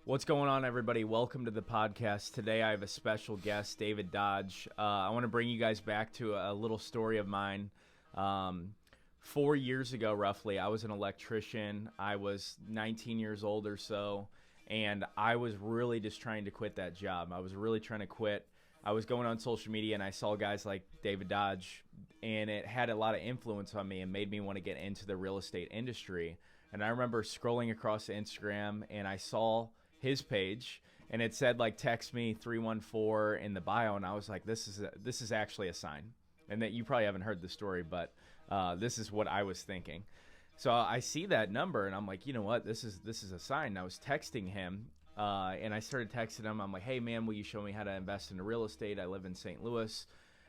What's going on, everybody? Welcome to the podcast. Today I have a special guest, David Dodge. I want to bring you guys back to a little story of mine. 4 years ago, roughly, I was an electrician. I was 19 years old or so, and I was really just trying to quit that job. I was really trying to quit. I was going on social media, and I saw guys like David Dodge, and it had a lot of influence on me and made me want to get into the real estate industry. And I remember scrolling across Instagram, and I saw his page, and it said like text me 314 in the bio, and I was like, this is actually a sign. And that you probably haven't heard the story, but this is what I was thinking. So I see that number, and I'm like, you know what, this is a sign. And I was texting him, and I started texting him. I'm like, hey man, will you show me how to invest into real estate? I live in St. Louis.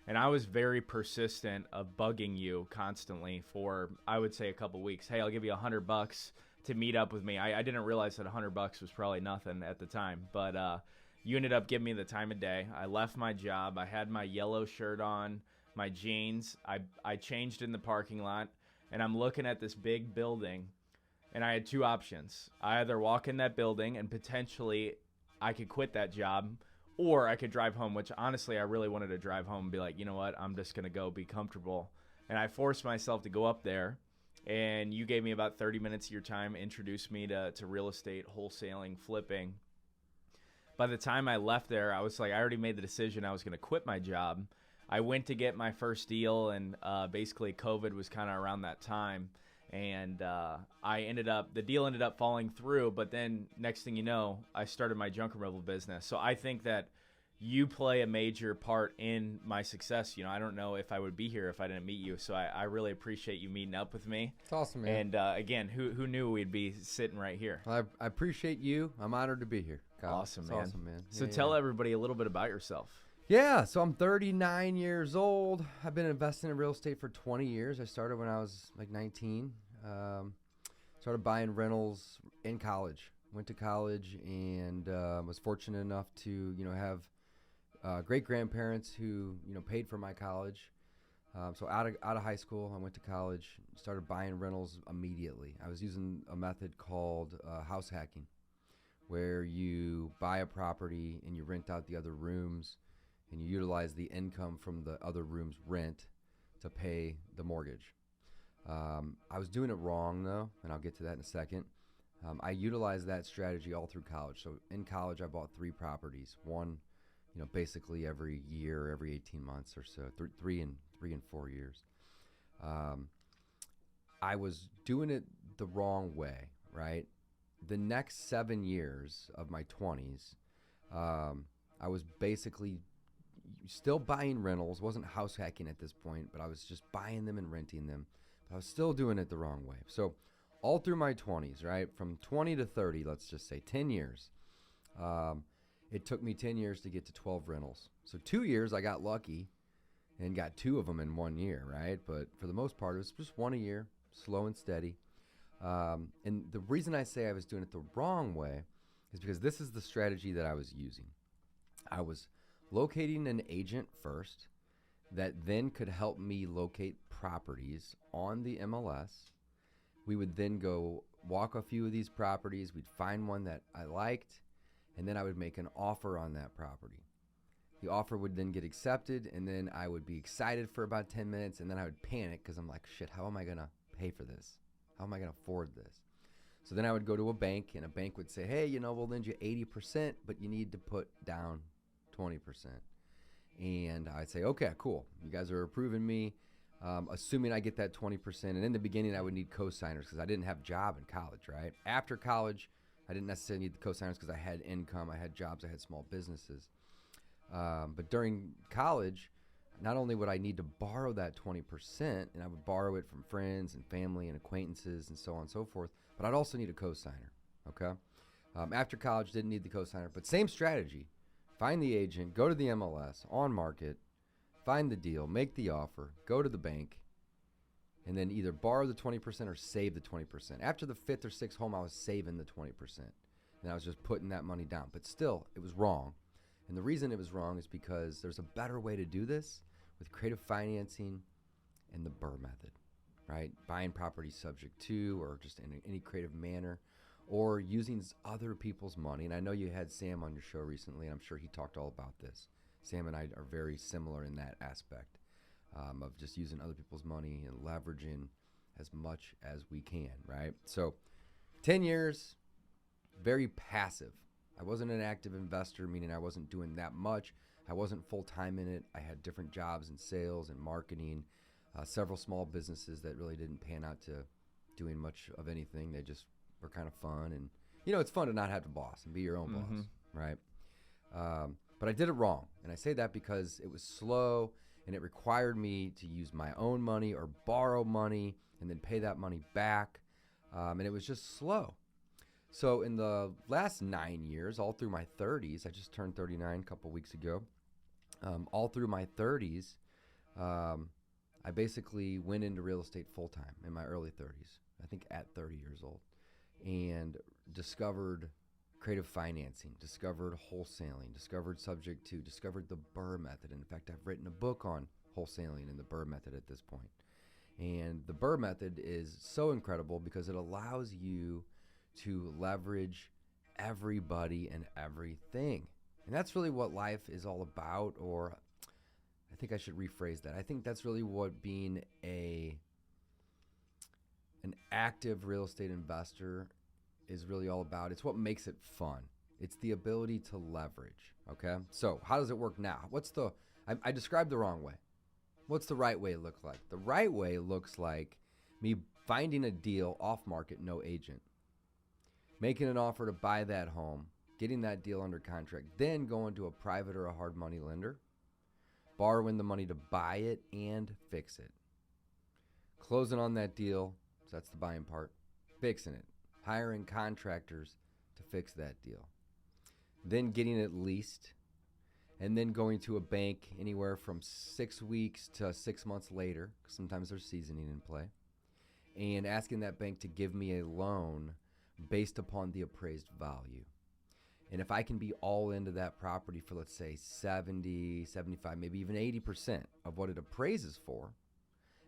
And I was very persistent of bugging you constantly for, I would say, a couple weeks. Hey, I'll give you $100 to meet up with me. I didn't realize that $100 was probably nothing at the time, but you ended up giving me the time of day. I left my job. I had my yellow shirt on, my jeans. I changed in the parking lot, and I'm looking at this big building, and I had two options. I either walk in that building and potentially I could quit that job, or I could drive home, which honestly I really wanted to drive home and be like, you know what, I'm just going to go be comfortable. And I forced myself to go up there, and you gave me about 30 minutes of your time, introduced me to real estate, wholesaling, flipping. By the time I left there, I was like, I already made the decision I was going to quit my job. I went to get my first deal, and basically COVID was kind of around that time. And the deal ended up falling through, but then next thing you know, I started my junk removal business. So I think that you play a major part in my success. You know, I don't know if I would be here if I didn't meet you. So I really appreciate you meeting up with me. It's awesome, man. And again, who knew we'd be sitting right here? I appreciate you. I'm honored to be here, Kyle. Awesome, man. Awesome, man. So tell everybody a little bit about yourself. Yeah, so I'm 39 years old. I've been investing in real estate for 20 years. I started when I was like 19. Started buying rentals in college. Went to college and was fortunate enough to, have great-grandparents who, paid for my college. So out of high school, I went to college, started buying rentals immediately. I was using a method called house hacking, where you buy a property and you rent out the other rooms, and you utilize the income from the other room's rent to pay the mortgage. I was doing it wrong, though, and I'll get to that in a second. I utilized that strategy all through college. So in college, I bought 3 properties. One, basically every year, every 18 months or so, 3 and 4 years. I was doing it the wrong way, right? The next 7 years of my 20s, I was basically still buying rentals. Wasn't house hacking at this point, but I was just buying them and renting them. But I was still doing it the wrong way. So all through my 20s, right, from 20 to 30, let's just say 10 years, it took me 10 years to get to 12 rentals. So 2 years I got lucky and got 2 of them in 1 year, right? But for the most part, it was just 1 a year, slow and steady. And the reason I say I was doing it the wrong way is because this is the strategy that I was using. I was locating an agent first that then could help me locate properties on the MLS. We would then go walk a few of these properties. We'd find one that I liked, and then I would make an offer on that property. The offer would then get accepted, and then I would be excited for about 10 minutes, and then I would panic because I'm like, shit, how am I going to pay for this? How am I going to afford this? So then I would go to a bank, and a bank would say, hey, we'll lend you 80%, but you need to put down 20%. And I'd say, okay, cool. You guys are approving me, assuming I get that 20%. And in the beginning, I would need co-signers because I didn't have a job in college, right? After college, I didn't necessarily need the co-signers because I had income, I had jobs, I had small businesses. But during college, not only would I need to borrow that 20%, and I would borrow it from friends and family and acquaintances and so on and so forth, but I'd also need a co-signer, okay? After college, didn't need the co-signer, but same strategy. Find the agent, go to the MLS, on market, find the deal, make the offer, go to the bank, and then either borrow the 20% or save the 20%. After the 5th or 6th home, I was saving the 20%. And I was just putting that money down. But still, it was wrong. And the reason it was wrong is because there's a better way to do this with creative financing and the BRRRR Method, right? Buying property subject to, or just in any creative manner, or using other people's money. And I know you had Sam on your show recently, and I'm sure he talked all about this. Sam and I are very similar in that aspect of just using other people's money and leveraging as much as we can, right? So 10 years, very passive. I wasn't an active investor, meaning I wasn't doing that much. I wasn't full-time in it. I had different jobs in sales and marketing, several small businesses that really didn't pan out to doing much of anything. They just were kind of fun. And, it's fun to not have a boss and be your own boss, right? But I did it wrong. And I say that because it was slow and it required me to use my own money or borrow money and then pay that money back. And it was just slow. So in the last 9 years, all through my 30s, I just turned 39 a couple weeks ago. All through my 30s, I basically went into real estate full time in my early 30s, I think at 30 years old, and discovered creative financing, discovered wholesaling, discovered the BRRRR Method. In fact, I've written a book on wholesaling and the BRRRR Method at this point. And the BRRRR Method is so incredible because it allows you to leverage everybody and everything. And that's really what life is all about, or I think I should rephrase that. I think that's really what being an active real estate investor is really all about. It's what makes it fun. It's the ability to leverage, okay? So how does it work now? I described the wrong way. What's the right way look like? The right way looks like me finding a deal off market, no agent, making an offer to buy that home, getting that deal under contract, then going to a private or a hard money lender, borrowing the money to buy it and fix it, closing on that deal, so that's the buying part, fixing it, hiring contractors to fix that deal, then getting it leased, and then going to a bank anywhere from 6 weeks to 6 months later, sometimes there's seasoning in play, and asking that bank to give me a loan based upon the appraised value. And if I can be all into that property for, let's say, 70, 75, maybe even 80% of what it appraises for,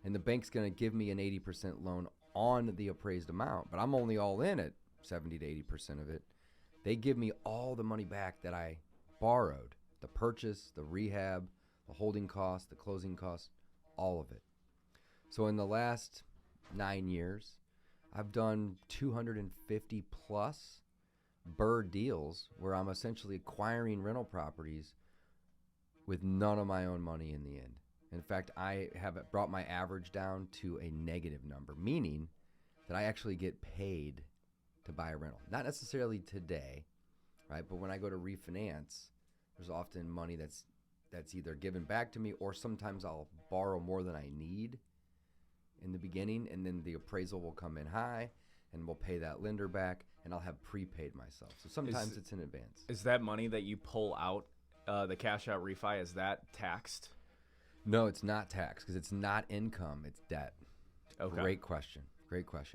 and the bank's going to give me an 80% loan on the appraised amount, but I'm only all in at 70 to 80% of it, they give me all the money back that I borrowed, the purchase, the rehab, the holding costs, the closing costs, all of it. So in the last 9 years, I've done 250 plus BRRRR deals where I'm essentially acquiring rental properties with none of my own money in the end. In fact, I have brought my average down to a negative number, meaning that I actually get paid to buy a rental. Not necessarily today, right? But when I go to refinance, there's often money that's either given back to me, or sometimes I'll borrow more than I need in the beginning, and then the appraisal will come in high and we'll pay that lender back, and I'll have prepaid myself. So sometimes it's in advance. Is that money that you pull out, the cash out refi, is that taxed? No, it's not taxed because it's not income, it's debt. Okay. Great question.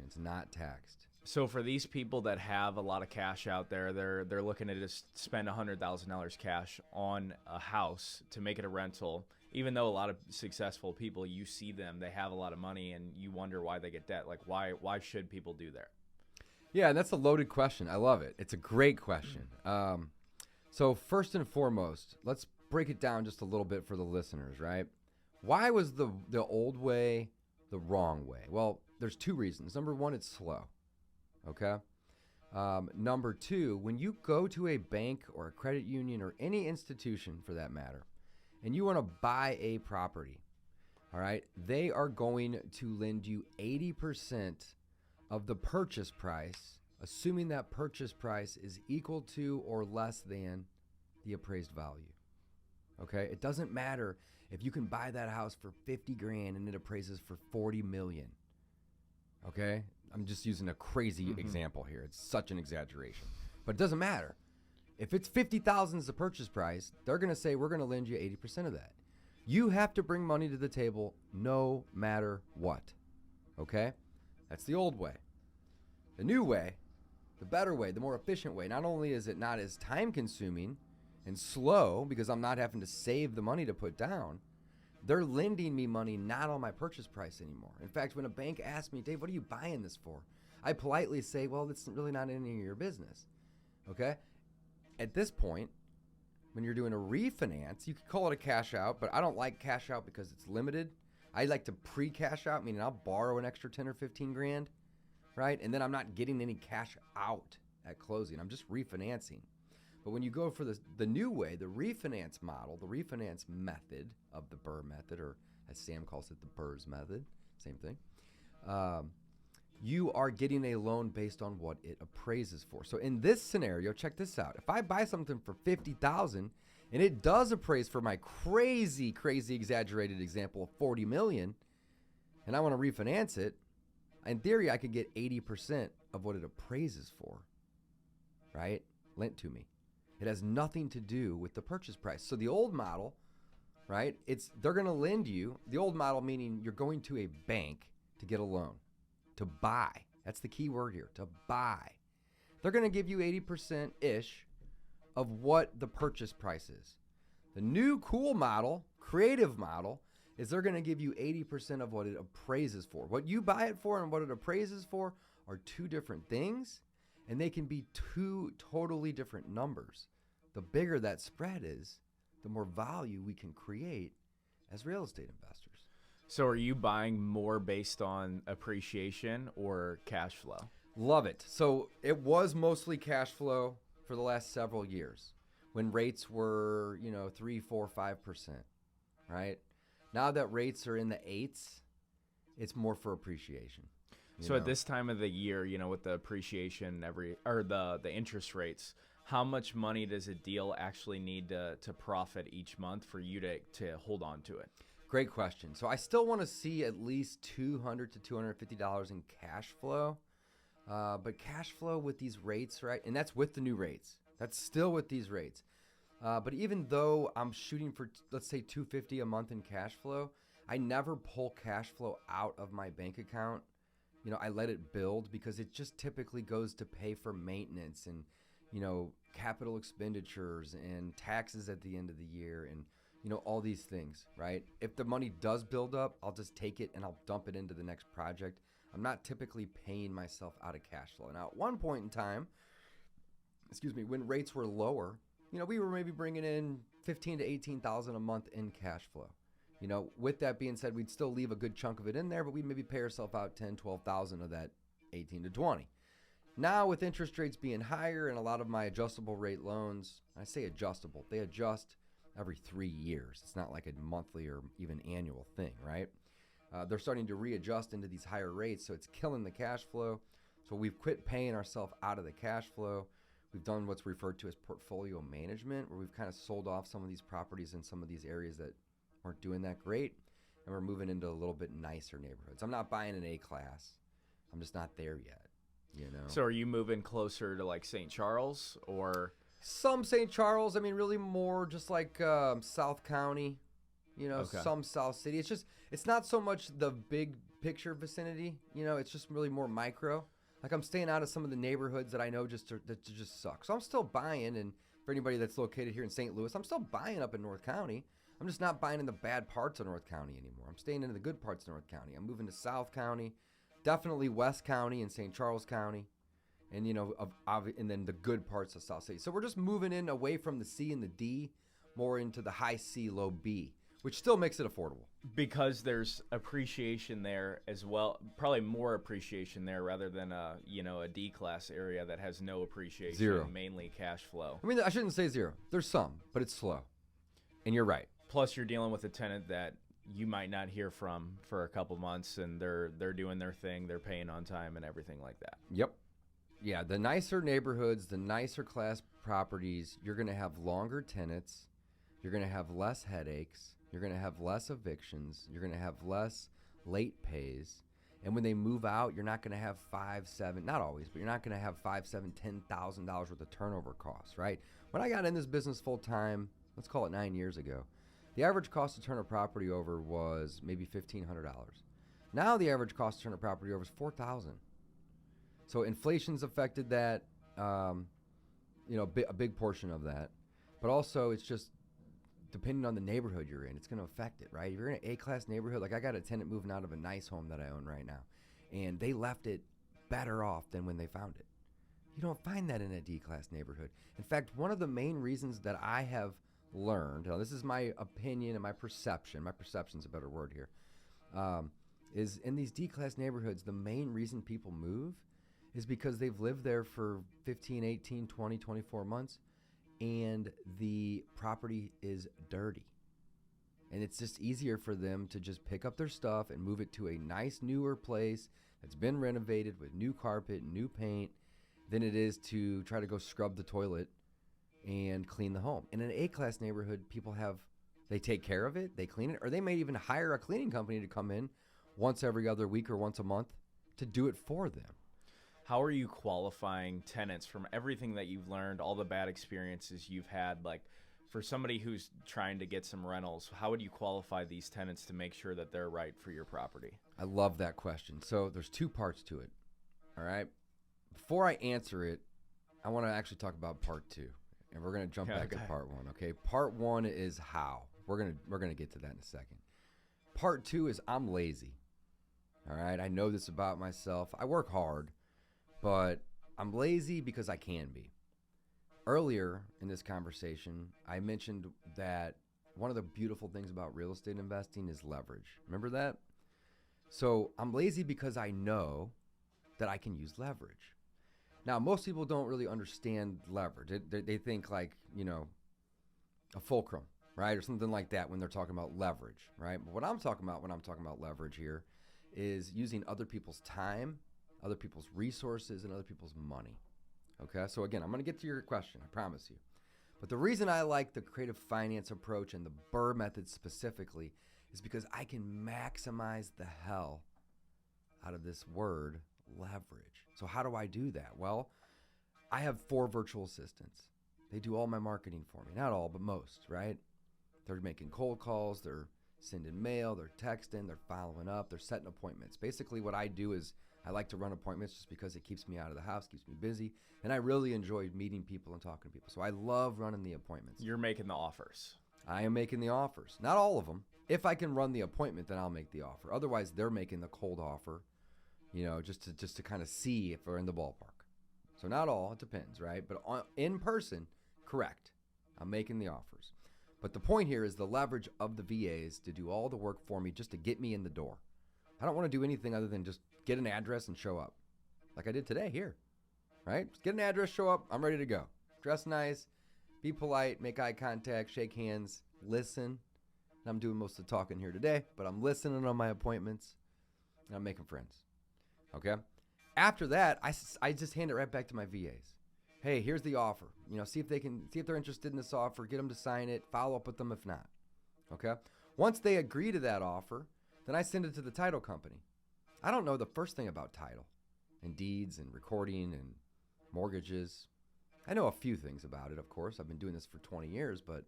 It's not taxed. So for these people that have a lot of cash out there, they're looking to just spend $100,000 cash on a house to make it a rental. Even though a lot of successful people, you see them, they have a lot of money, and you wonder why they get debt. Like, why should people do that? Yeah, and that's a loaded question. I love it. It's a great question. So first and foremost, let's break it down just a little bit for the listeners, right? Why was the old way the wrong way? Well, there's two reasons. Number one, it's slow. Okay. Number two, when you go to a bank or a credit union or any institution for that matter, and you want to buy a property, all right, they are going to lend you 80% of the purchase price, assuming that purchase price is equal to or less than the appraised value. Okay. It doesn't matter if you can buy that house for 50 grand and it appraises for 40 million. Okay. I'm just using a crazy example here. It's such an exaggeration, but it doesn't matter. If it's 50,000 as the purchase price, they're going to say, we're going to lend you 80% of that. You have to bring money to the table no matter what. Okay. That's the old way. The new way, the better way, the more efficient way, not only is it not as time consuming and slow because I'm not having to save the money to put down, they're lending me money not on my purchase price anymore. In fact, when a bank asks me, Dave, what are you buying this for? I politely say, well, it's really not any of your business. Okay? At this point, when you're doing a refinance, you could call it a cash out, but I don't like cash out because it's limited. I like to pre-cash out, meaning I'll borrow an extra 10 or 15 grand, right? And then I'm not getting any cash out at closing. I'm just refinancing. But when you go for the new way, the refinance model, the refinance method of the BRRRR method, or as Sam calls it, the BRRRR's method, same thing, you are getting a loan based on what it appraises for. So in this scenario, check this out. If I buy something for $50,000 and it does appraise for my crazy exaggerated example of $40 million, and I want to refinance it, in theory, I could get 80% of what it appraises for, right? Lent to me. It has nothing to do with the purchase price. So the old model, right? They're going to lend you, the old model meaning you're going to a bank to get a loan, to buy. That's the key word here, to buy. They're going to give you 80%-ish of what the purchase price is. The new cool model, creative model, is they're going to give you 80% of what it appraises for. What you buy it for and what it appraises for are two different things, and they can be two totally different numbers. The bigger that spread is, the more value we can create as real estate investors. So are you buying more based on appreciation or cash flow? Love it. So it was mostly cash flow for the last several years when rates were, 3, 4, 5%, right? Now that rates are in the 8s, it's more for appreciation. So at this time of the year, with the appreciation the interest rates, how much money does a deal actually need to profit each month for you to hold on to it? Great question. So I still want to see at least $200 to $250 in cash flow. But cash flow with these rates, right? And that's with the new rates. That's still with these rates. But even though I'm shooting for, let's say, $250 a month in cash flow, I never pull cash flow out of my bank account. I let it build because it just typically goes to pay for maintenance and, capital expenditures and taxes at the end of the year and, all these things, right? If the money does build up, I'll just take it and I'll dump it into the next project. I'm not typically paying myself out of cash flow. Now, at one point in time, when rates were lower, we were maybe bringing in $15,000 to $18,000 a month in cash flow. With that being said, we'd still leave a good chunk of it in there, but we'd maybe pay ourselves out $10,000, $12,000 of that 18 to 20. Now, with interest rates being higher and a lot of my adjustable rate loans, I say adjustable, they adjust every 3 years. It's not like a monthly or even annual thing, right? They're starting to readjust into these higher rates, so it's killing the cash flow. So we've quit paying ourselves out of the cash flow. We've done what's referred to as portfolio management, where we've kind of sold off some of these properties in some of these areas that weren't doing that great, and we're moving into a little bit nicer neighborhoods. I'm not buying an A class. I'm just not there yet, So are you moving closer to like St. Charles or? Some St. Charles, really more just like South County, Okay. Some South City. It's not so much the big picture vicinity, it's just really more micro. Like I'm staying out of some of the neighborhoods that I know that just suck. So I'm still buying, and for anybody that's located here in St. Louis, I'm still buying up in North County. I'm just not buying in the bad parts of North County anymore. I'm staying in the good parts of North County. I'm moving to South County, definitely West County and St. Charles County, and and then the good parts of South City. So we're just moving in away from the C and the D, more into the high C, low B, which still makes it affordable. Because there's appreciation there as well, probably more appreciation there rather than a D class area that has no appreciation, Zero. Mainly cash flow. I shouldn't say zero. There's some, but it's slow. And you're right. Plus, you're dealing with a tenant that you might not hear from for a couple months, and they're doing their thing, they're paying on time, and everything like that. Yep. Yeah, the nicer neighborhoods, the nicer class properties, you're going to have longer tenants. You're going to have less headaches. You're going to have less evictions. You're going to have less late pays. And when they move out, you're not going to have not always, but you're not going to have $5,000, $7,000, $10,000 worth of turnover costs, right? When I got in this business full time, let's call it 9 years ago, the average cost to turn a property over was maybe $1,500. Now the average cost to turn a property over is $4,000. So inflation's affected that, a big portion of that. But also it's just depending on the neighborhood you're in, it's going to affect it, right? If you're in an A-class neighborhood, like I got a tenant moving out of a nice home that I own right now, and they left it better off than when they found it. You don't find that in a D-class neighborhood. In fact, one of the main reasons that I have learned, now this is my opinion and my perception's a better word here, is in these D-class neighborhoods, the main reason people move is because they've lived there for 15, 18, 20, 24 months, and the property is dirty. And it's just easier for them to just pick up their stuff and move it to a nice, newer place that's been renovated with new carpet, new paint, than it is to try to go scrub the toilet and clean the home. In an A-class neighborhood, they take care of it, they clean it, or they may even hire a cleaning company to come in once every other week or once a month to do it for them. How are you qualifying tenants from everything that you've learned, all the bad experiences you've had? Like, for somebody who's trying to get some rentals, how would you qualify these tenants to make sure that they're right for your property? I love that question. So there's two parts to it, all right? Before I answer it, I want to actually talk about part two, and we're going to jump back to part one, okay? Part one is how. We're gonna get to that in a second. Part two is I'm lazy, all right? I know this about myself. I work hard, but I'm lazy because I can be. Earlier in this conversation, I mentioned that one of the beautiful things about real estate investing is leverage. Remember that? So I'm lazy because I know that I can use leverage. Now, most people don't really understand leverage. They think like, a fulcrum, right? Or something like that when they're talking about leverage, right? But what I'm talking about when I'm talking about leverage here is using other people's time, other people's resources, and other people's money. Okay, so again, I'm going to get to your question, I promise you. But the reason I like the creative finance approach and the BRRRR method specifically is because I can maximize the hell out of this word, leverage. So how do I do that? Well, I have 4 virtual assistants. They do all my marketing for me. Not all, but most, right? They're making cold calls, they're sending mail, they're texting, they're following up, they're setting appointments. Basically what I do is I like to run appointments just because it keeps me out of the house, keeps me busy, and I really enjoy meeting people and talking to people. So I love running the appointments. You're making the offers. I am making the offers. Not all of them. If I can run the appointment, then I'll make the offer. Otherwise, they're making the cold offer, just to kind of see if we're in the ballpark. So not all, it depends, right? But in person, correct. I'm making the offers. But the point here is the leverage of the VAs to do all the work for me just to get me in the door. I don't want to do anything other than just get an address and show up. Like I did today here, right? Just get an address, show up, I'm ready to go. Dress nice, be polite, make eye contact, shake hands, listen. I'm doing most of the talking here today, but I'm listening on my appointments, and I'm making friends, okay? After that, I just hand it right back to my VAs. Hey, here's the offer. See if they're interested in this offer, get them to sign it, follow up with them if not, okay? Once they agree to that offer, then I send it to the title company. I don't know the first thing about title and deeds and recording and mortgages. I know a few things about it, of course. I've been doing this for 20 years, but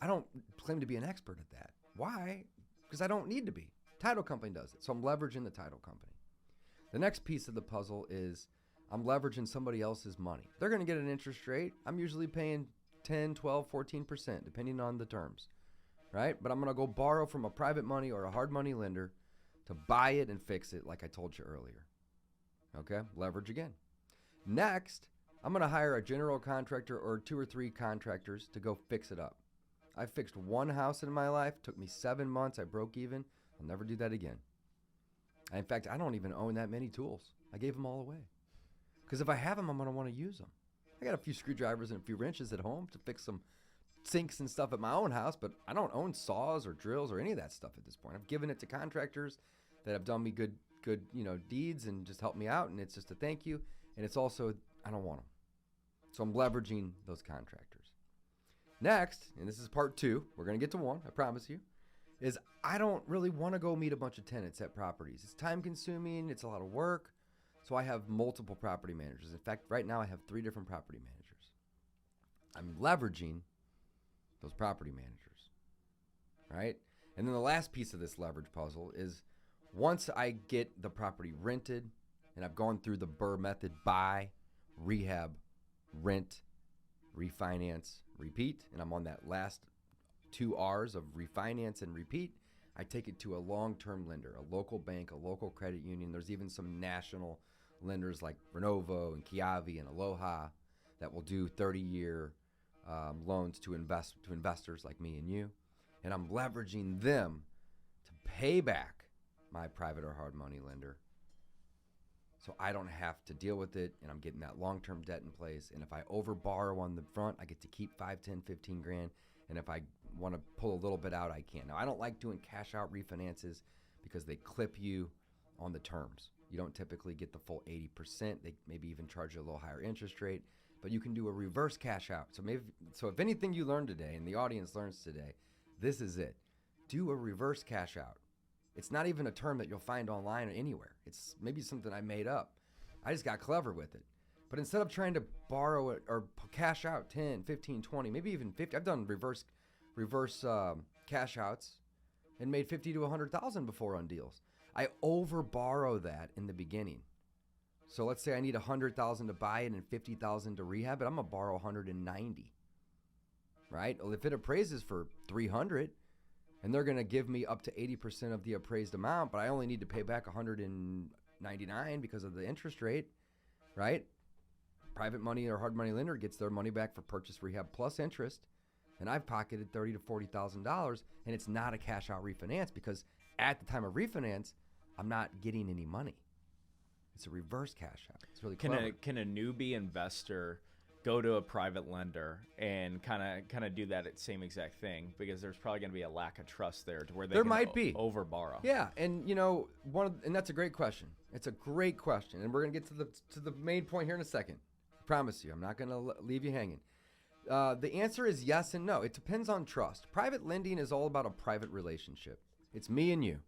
I don't claim to be an expert at that. Why? Because I don't need to be. Title company does it, so I'm leveraging the title company. The next piece of the puzzle is I'm leveraging somebody else's money. They're going to get an interest rate. I'm usually paying 10, 12, 14%, depending on the terms, right? But I'm going to go borrow from a private money or a hard money lender to buy it and fix it like I told you earlier. Okay, leverage again. Next, I'm going to hire a general contractor or 2 or 3 contractors to go fix it up. I fixed one house in my life, took me 7 months, I broke even. I'll never do that again. In fact, I don't even own that many tools. I gave them all away. Because if I have them, I'm going to want to use them. I got a few screwdrivers and a few wrenches at home to fix some sinks and stuff at my own house, but I don't own saws or drills or any of that stuff at this point. I've given it to contractors that have done me good deeds and just helped me out, and it's just a thank you. And it's also, I don't want them. So I'm leveraging those contractors. Next, and this is part 2, we're going to get to 1, I promise you, is I don't really want to go meet a bunch of tenants at properties. It's time consuming, it's a lot of work. So I have multiple property managers. In fact, right now I have 3 different property managers. I'm leveraging those property managers, right? And then the last piece of this leverage puzzle is once I get the property rented and I've gone through the BRRRR method, buy, rehab, rent, refinance, repeat, and I'm on that last 2 R's of refinance and repeat, I take it to a long-term lender, a local bank, a local credit union. There's even some national lenders like Renovo and Kiavi and Aloha that will do 30-year loans to investors like me and you. And I'm leveraging them to pay back my private or hard money lender, so I don't have to deal with it, and I'm getting that long-term debt in place. And if I overborrow on the front, I get to keep 5, 10, 15 grand. And if I want to pull a little bit out, I can. Now, I don't like doing cash out refinances because they clip you on the terms. You don't typically get the full 80%. They maybe even charge you a little higher interest rate, but you can do a reverse cash out. So if anything you learned today and the audience learns today, this is it. Do a reverse cash out. It's not even a term that you'll find online or anywhere. It's maybe something I made up. I just got clever with it. But instead of trying to borrow it or cash out 10, 15, 20, maybe even 50, I've done reverse cash outs and made 50 to 100,000 before on deals. I over borrow that in the beginning. So let's say I need 100,000 to buy it and 50,000 to rehab it. I'm gonna borrow 190, right? Well, if it appraises for 300, and they're gonna give me up to 80% of the appraised amount, but I only need to pay back 199 because of the interest rate, right? Private money or hard money lender gets their money back for purchase rehab plus interest, and I've pocketed $30,000 to $40,000, and it's not a cash out refinance because at the time of refinance, I'm not getting any money. It's a reverse cash out. It's really clever. Can a newbie investor go to a private lender and kind of do that same exact thing? Because there's probably going to be a lack of trust there to where they might be over borrow. Yeah, and and that's a great question. It's a great question, and we're going to get to the main point here in a second. I promise you, I'm not going to leave you hanging. The answer is yes and no. It depends on trust. Private lending is all about a private relationship. It's me and you.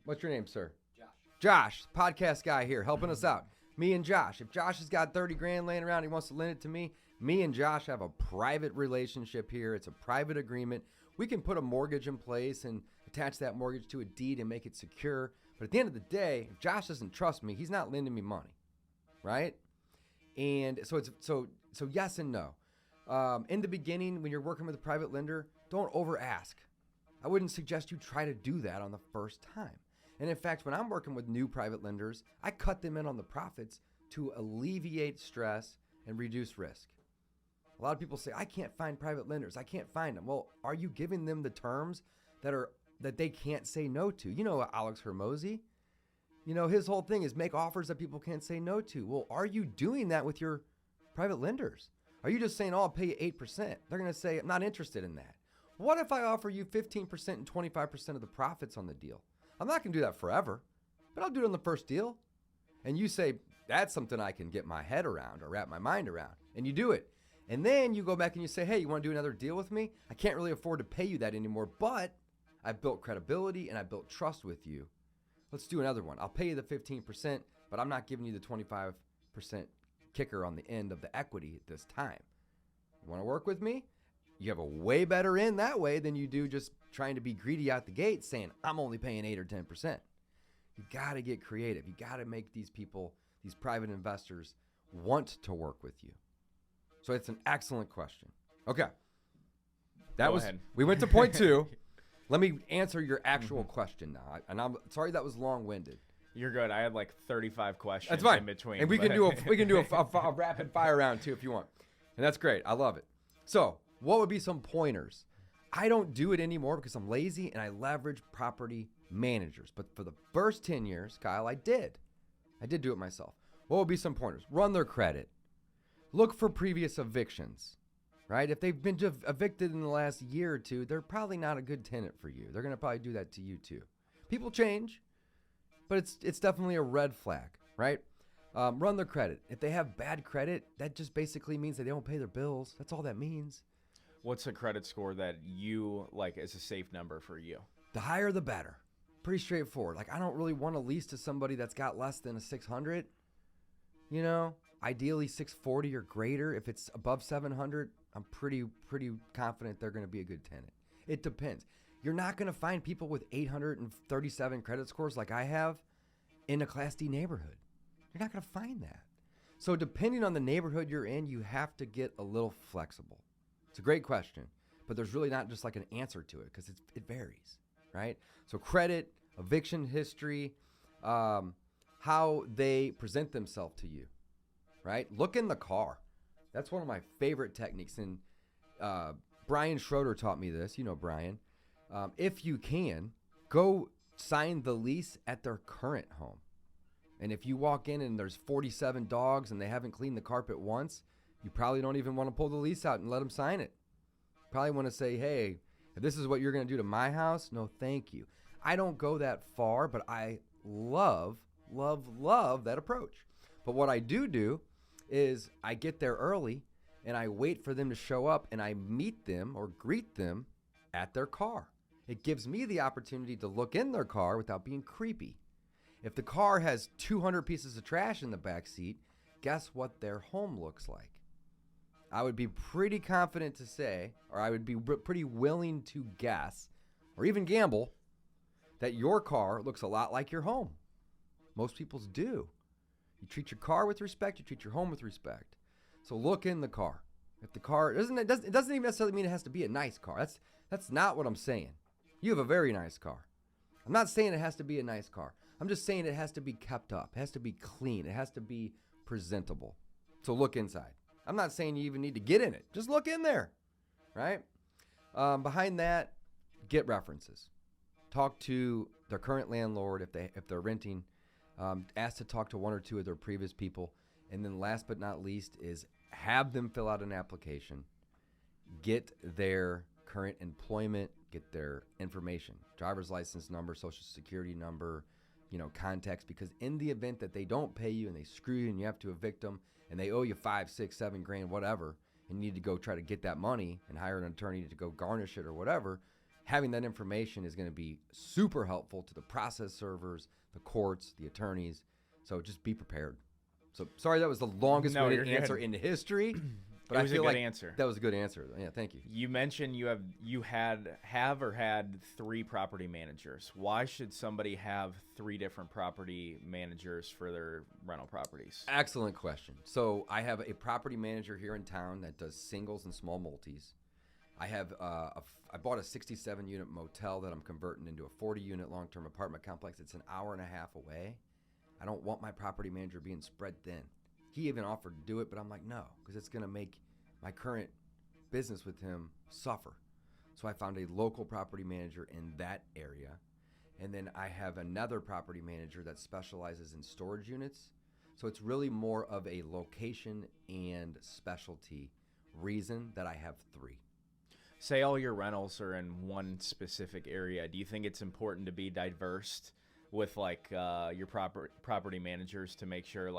What's your name, sir? Josh, podcast guy here, helping us out. Me and Josh. If Josh has got 30 grand laying around, he wants to lend it to me. Me and Josh have a private relationship here. It's a private agreement. We can put a mortgage in place and attach that mortgage to a deed and make it secure. But at the end of the day, if Josh doesn't trust me, he's not lending me money, right? And so yes and no. In the beginning, when you're working with a private lender, don't over ask. I wouldn't suggest you try to do that on the first time. And in fact, when I'm working with new private lenders, I cut them in on the profits to alleviate stress and reduce risk. A lot of people say, I can't find private lenders. I can't find them. Well, are you giving them the terms that they can't say no to? You know, Alex Hermosi, his whole thing is make offers that people can't say no to. Well, are you doing that with your private lenders? Are you just saying, I'll pay you 8%? They're going to say, I'm not interested in that. What if I offer you 15% and 25% of the profits on the deal? I'm not going to do that forever, but I'll do it on the first deal. And you say, that's something I can get my head around or wrap my mind around. And you do it. And then you go back and you say, hey, you want to do another deal with me? I can't really afford to pay you that anymore, but I built credibility and I built trust with you. Let's do another one. I'll pay you the 15%, but I'm not giving you the 25% kicker on the end of the equity at this time. You want to work with me? You have a way better in that way than you do just trying to be greedy out the gate saying, I'm only paying 8 or 10%. You got to get creative. You got to make these people, these private investors, want to work with you. So it's an excellent question. Okay. Go ahead. We went to point 2. Let me answer your actual question now. And I'm sorry that was long-winded. You're good. I had like 35 questions that's fine. In between. And we can do a rapid fire round too if you want. And that's great. I love it. So what would be some pointers? I don't do it anymore because I'm lazy and I leverage property managers. But for the first 10 years, Kyle, I did do it myself. What would be some pointers? Run their credit. Look for previous evictions, right? If they've been evicted in the last year or two, they're probably not a good tenant for you. They're going to probably do that to you too. People change, but it's definitely a red flag, right? Run their credit. If they have bad credit, that just basically means that they don't pay their bills. That's all that means. What's a credit score that you like as a safe number for you? The higher, the better. Pretty straightforward. Like, I don't really want to lease to somebody that's got less than a 600. Ideally 640 or greater. If it's above 700, I'm pretty confident they're going to be a good tenant. It depends. You're not going to find people with 837 credit scores like I have in a Class D neighborhood. You're not going to find that. So depending on the neighborhood you're in, you have to get a little flexible. It's a great question, but there's really not just like an answer to it because it varies, right? So credit, eviction history, how they present themselves to you, right? Look in the car. That's one of my favorite techniques. And Brian Schroeder taught me this. You know Brian. If you can, go sign the lease at their current home. And if you walk in and there's 47 dogs and they haven't cleaned the carpet once, you probably don't even want to pull the lease out and let them sign it. Probably want to say, hey, if this is what you're going to do to my house, no thank you. I don't go that far, but I love that approach. But what I do is I get there early and I wait for them to show up and I meet them or greet them at their car. It gives me the opportunity to look in their car without being creepy. If the car has 200 pieces of trash in the back seat, guess what their home looks like? I would be pretty confident to say, or I would be pretty willing to guess, or even gamble, that your car looks a lot like your home. Most people's do. You treat your car with respect, you treat your home with respect. So look in the car. If the car it doesn't even necessarily mean it has to be a nice car. That's not what I'm saying. You have a very nice car. I'm not saying it has to be a nice car. I'm just saying it has to be kept up. It has to be clean. It has to be presentable. So look inside. I'm not saying you even need to get in it. Just look in there, right? Behind that, get references. Talk to their current landlord if they're renting. Ask to talk to one or two of their previous people. And then last but not least is have them fill out an application. Get their current employment, get their information, driver's license number, social security number, contacts, because in the event that they don't pay you and they screw you and you have to evict them and they owe you $5, $6, $7 grand, whatever, and you need to go try to get that money and hire an attorney to go garnish it or whatever, having that information is going to be super helpful to the process servers, the courts, the attorneys. So just be prepared. So sorry that was the longest winded answer in history. But it was I feel a good like answer. That was a good answer. Yeah, thank you. You mentioned you had 3 property managers. Why should somebody have 3 different property managers for their rental properties? Excellent question. So I have a property manager here in town that does singles and small multis. I have I bought a 67-unit motel that I'm converting into a 40-unit long-term apartment complex. It's an hour and a half away. I don't want my property manager being spread thin. He even offered to do it, but I'm like, no, because it's going to make my current business with him suffer. So I found a local property manager in that area. And then I have another property manager that specializes in storage units. So it's really more of a location and specialty reason that I have 3. Say all your rentals are in one specific area. Do you think it's important to be diverse with your property managers to make sure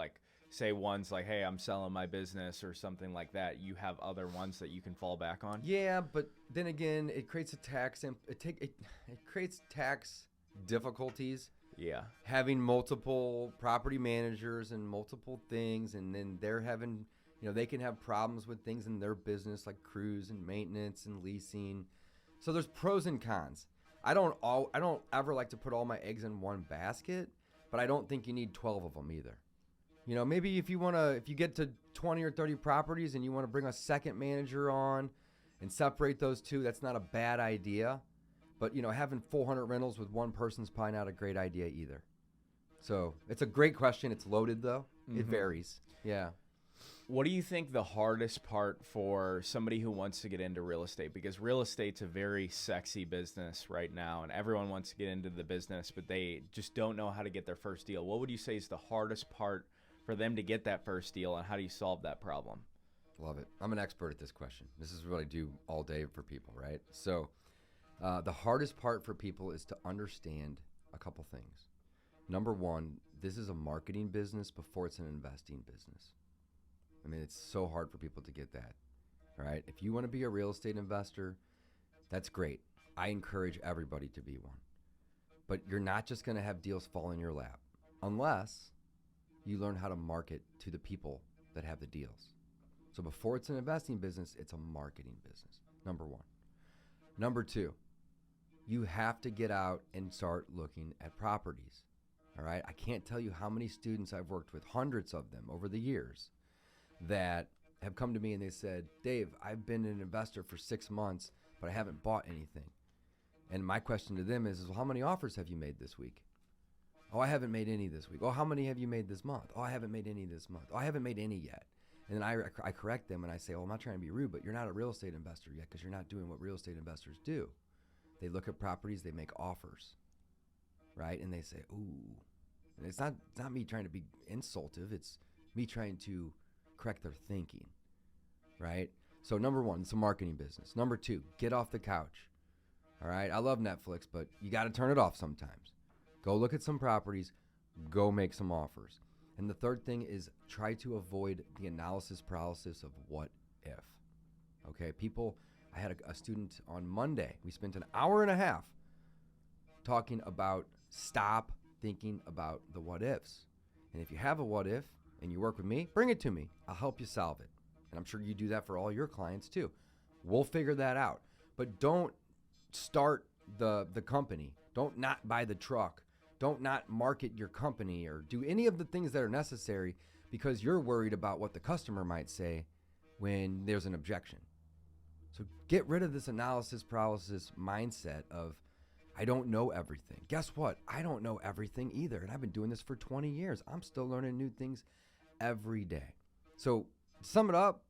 say one's like, hey, I'm selling my business or something like that, you have other ones that you can fall back on? Yeah, but then again, it creates it creates tax difficulties. Yeah. Having multiple property managers and multiple things, and then they're having, they can have problems with things in their business like crews and maintenance and leasing. So there's pros and cons. I don't ever like to put all my eggs in one basket, but I don't think you need 12 of them either. Maybe if you get to 20 or 30 properties and you want to bring a second manager on and separate those 2, that's not a bad idea. But, having 400 rentals with one person's probably not a great idea either. So it's a great question. It's loaded though. Mm-hmm. It varies. Yeah. What do you think the hardest part for somebody who wants to get into real estate? Because real estate's a very sexy business right now, and everyone wants to get into the business, but they just don't know how to get their first deal. What would you say is the hardest part for them to get that first deal, and how do you solve that problem? Love it. I'm an expert at this question. This is what I do all day for people, right? So the hardest part for people is to understand a couple things. Number one, this is a marketing business before it's an investing business. I mean, it's so hard for people to get that, all right? If you want to be a real estate investor, that's great. I encourage everybody to be one. But you're not just going to have deals fall in your lap unless you learn how to market to the people that have the deals. So before it's an investing business, it's a marketing business, number one. Number two, you have to get out and start looking at properties, all right? I can't tell you how many students I've worked with, hundreds of them over the years, that have come to me and they said, Dave, I've been an investor for 6 months, but I haven't bought anything. And my question to them is well, how many offers have you made this week? Oh, I haven't made any this week. Oh, how many have you made this month? Oh, I haven't made any this month. Oh, I haven't made any yet. And then I correct them and I say, well, I'm not trying to be rude, but you're not a real estate investor yet because you're not doing what real estate investors do. They look at properties, they make offers, right? And they say, ooh. And it's not me trying to be insultive. It's me trying to correct their thinking, right? So number one, it's a marketing business. Number two, get off the couch, all right? I love Netflix, but you got to turn it off sometimes. Go look at some properties, go make some offers. And the third thing is try to avoid the analysis paralysis of what if. Okay, I had a student on Monday. We spent an hour and a half talking about stop thinking about the what ifs. And if you have a what if and you work with me, bring it to me. I'll help you solve it. And I'm sure you do that for all your clients too. We'll figure that out. But don't start the company. Don't not buy the truck. Don't not market your company or do any of the things that are necessary because you're worried about what the customer might say when there's an objection. So get rid of this analysis paralysis mindset of, I don't know everything. Guess what? I don't know everything either. And I've been doing this for 20 years. I'm still learning new things every day. So sum it up,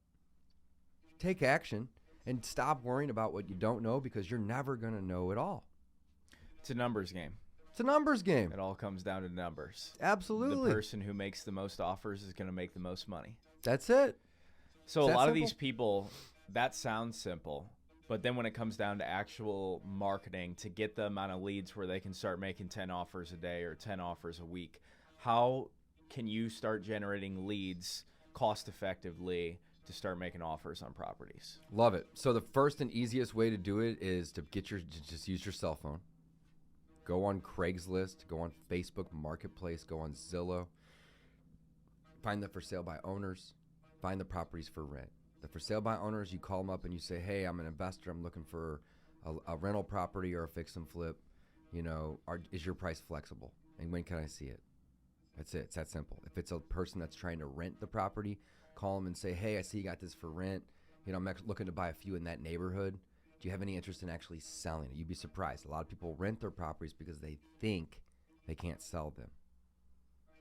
take action, and stop worrying about what you don't know because you're never going to know it all. It's a numbers game. It's a numbers game. It all comes down to numbers. Absolutely. The person who makes the most offers is going to make the most money. That's it. So a lot of these people, that sounds simple, but then when it comes down to actual marketing to get the amount of leads where they can start making 10 offers a day or 10 offers a week, how can you start generating leads cost effectively to start making offers on properties? Love it. So the first and easiest way to do it is to just use your cell phone. Go on Craigslist, go on Facebook Marketplace, go on Zillow. Find the for sale by owners. Find the properties for rent. The for sale by owners, you call them up and you say, hey, I'm an investor. I'm looking for a rental property or a fix and flip. You know, is your price flexible? And when can I see it? That's it. It's that simple. If it's a person that's trying to rent the property, call them and say, hey, I see you got this for rent. You know, I'm looking to buy a few in that neighborhood. Do you have any interest in actually selling it? You'd be surprised. A lot of people rent their properties because they think they can't sell them,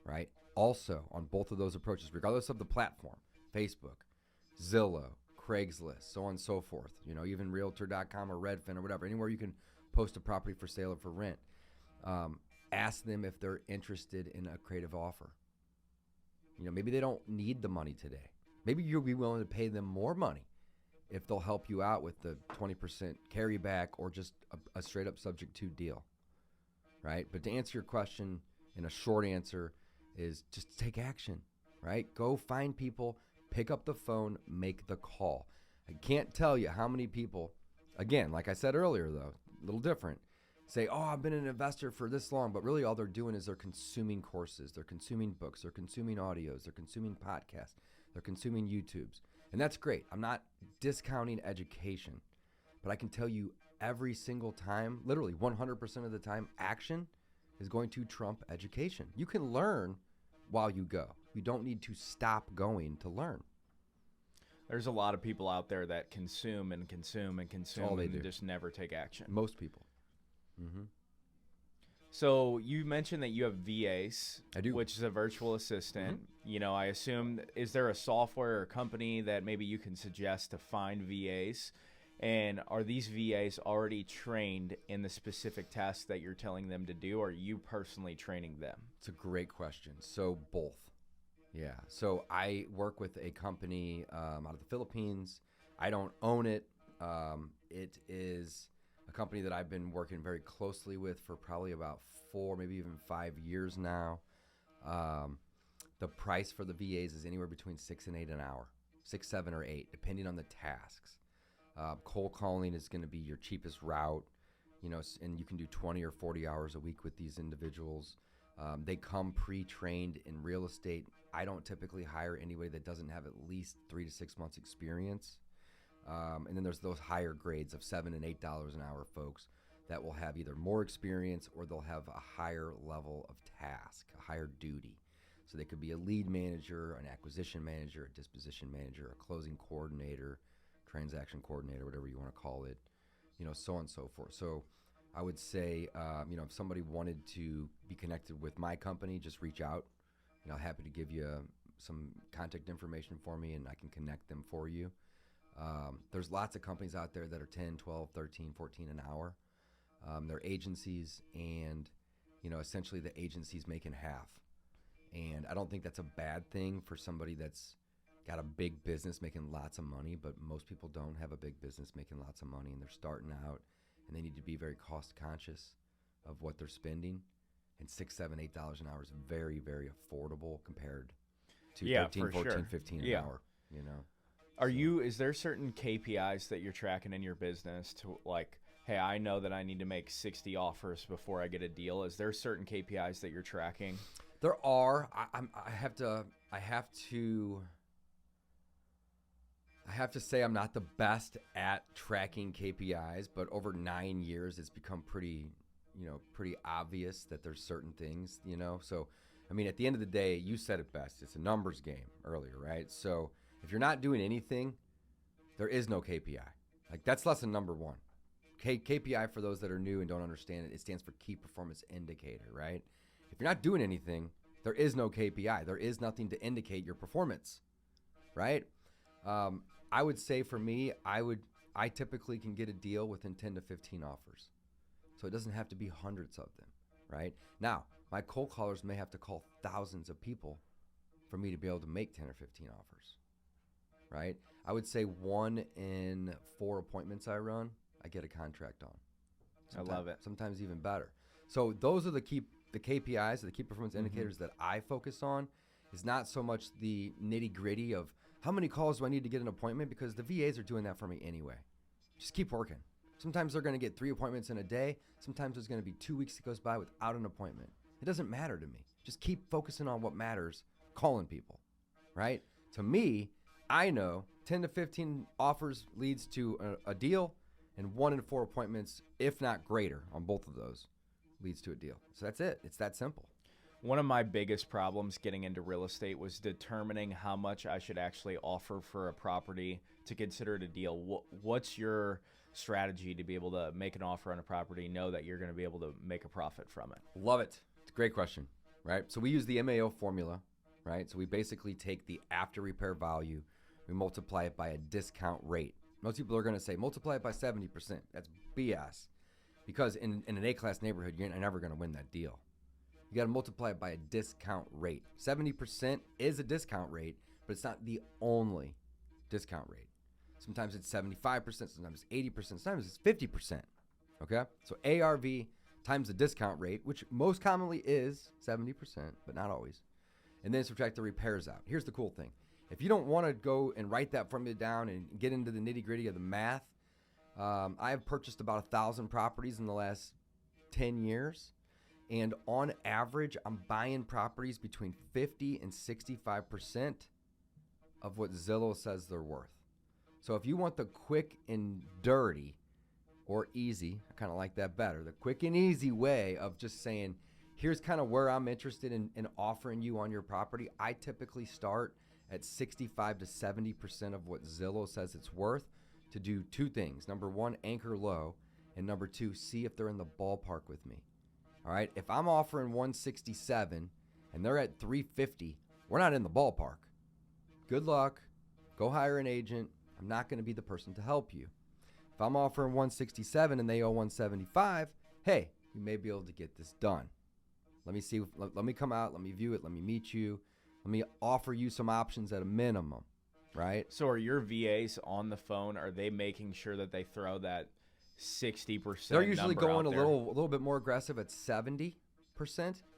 right? Also, on both of those approaches, regardless of the platform, Facebook, Zillow, Craigslist, so on and so forth, you know, even Realtor.com or Redfin or whatever, anywhere you can post a property for sale or for rent, ask them if they're interested in a creative offer. You know, maybe they don't need the money today. Maybe you'll be willing to pay them more money if they'll help you out with the 20% carryback or just a straight up subject to deal, right? But to answer your question in a short answer is just take action, right? Go find people, pick up the phone, make the call. I can't tell you how many people, again, like I said earlier though, a little different, say, oh, I've been an investor for this long, but really all they're doing is they're consuming courses, they're consuming books, they're consuming audios, they're consuming podcasts, they're consuming YouTubes. And that's great. I'm not discounting education, but I can tell you every single time, literally 100% of the time, action is going to trump education. You can learn while you go. You don't need to stop going to learn. There's a lot of people out there that consume and consume and consume all they and do. just never take action. Most people. Mm-hmm. So you mentioned that you have VAs, I do, which is a virtual assistant. Mm-hmm. You know, I assume, is there a software or company that maybe you can suggest to find VAs? And are these VAs already trained in the specific tasks that you're telling them to do, or are you personally training them? It's a great question. So both. Yeah. So I work with a company out of the Philippines. I don't own it. It is a company that I've been working very closely with for probably about 4, maybe even 5 years now. The price for the VAs is anywhere between 6 and 8 an hour, 6, 7, or 8, depending on the tasks. Cold calling is going to be your cheapest route, you know, and you can do 20 or 40 hours a week with these individuals. They come pre-trained in real estate. I don't typically hire anybody that doesn't have at least 3 to 6 months experience. And then there's those higher grades of $7 and $8 an hour folks that will have either more experience or they'll have a higher level of task, a higher duty. So they could be a lead manager, an acquisition manager, a disposition manager, a closing coordinator, transaction coordinator, whatever you want to call it, you know, so on and so forth. So I would say, if somebody wanted to be connected with my company, just reach out. Happy to give you some contact information for me, and I can connect them for you. There's lots of companies out there that are 10, 12, 13, 14 an hour. They're agencies, and essentially the agency's making half. And I don't think that's a bad thing for somebody that's got a big business making lots of money, but most people don't have a big business making lots of money, and they're starting out, and they need to be very cost conscious of what they're spending. And $6, $7, $8 an hour is very, very affordable compared to 13, 14, 15 an hour. Is there certain KPIs that you're tracking in your business to, like, hey, I know that I need to make 60 offers before I get a deal? Is there certain KPIs that you're tracking? There are. I have to say I'm not the best at tracking KPIs, but over 9 years, it's become pretty obvious that there's certain things, So, at the end of the day, you said it best. It's a numbers game earlier, right? So if you're not doing anything, there is no KPI. Like, that's lesson number one. KPI, for those that are new and don't understand it, it stands for Key Performance Indicator, right? If you're not doing anything, there is no KPI. There is nothing to indicate your performance, right? I would say for me, I typically can get a deal within 10 to 15 offers. So it doesn't have to be hundreds of them, right? Now, my cold callers may have to call thousands of people for me to be able to make 10 or 15 offers, right? I would say 1 in 4 appointments I run, I get a contract on. I love it. Sometimes even better. So those are the KPIs, the key performance indicators that I focus on. Is not so much the nitty gritty of how many calls do I need to get an appointment, because the VAs are doing that for me anyway. Just keep working. Sometimes they're going to get 3 appointments in a day. Sometimes there's going to be 2 weeks that goes by without an appointment. It doesn't matter to me. Just keep focusing on what matters, calling people, right? To me, I know 10 to 15 offers leads to a deal, and 1 in 4 appointments, if not greater on both of those, leads to a deal. So that's it. It's that simple. One of my biggest problems getting into real estate was determining how much I should actually offer for a property to consider it a deal. What's your strategy to be able to make an offer on a property, know that you're going to be able to make a profit from it? Love it. It's a great question, right? So we use the MAO formula, right? So we basically take the after repair value, we multiply it by a discount rate. Most people are going to say, multiply it by 70%. That's BS. Because in an A-class neighborhood, you're never going to win that deal. You got to multiply it by a discount rate. 70% is a discount rate, but it's not the only discount rate. Sometimes it's 75%, sometimes it's 80%, sometimes it's 50%. Okay? So ARV times the discount rate, which most commonly is 70%, but not always. And then subtract the repairs out. Here's the cool thing. If you don't want to go and write that formula down and get into the nitty-gritty of the math, I have purchased about 1,000 properties in the last 10 years. And on average, I'm buying properties between 50 and 65% of what Zillow says they're worth. So if you want the quick and dirty, or easy, I kind of like that better, the quick and easy way of just saying, here's kind of where I'm interested in offering you on your property, I typically start at 65 to 70% of what Zillow says it's worth to do 2 things. Number 1, anchor low, and number 2, see if they're in the ballpark with me. All right, if I'm offering 167 and they're at 350, we're not in the ballpark. Good luck. Go hire an agent. I'm not going to be the person to help you. If I'm offering 167 and they owe 175, hey, you may be able to get this done. Let me see. Let me come out. Let me view it. Let me meet you. Let me offer you some options at a minimum, right? So are your VAs on the phone? Are they making sure that they throw that 60%? They're usually going a little bit more aggressive at 70%.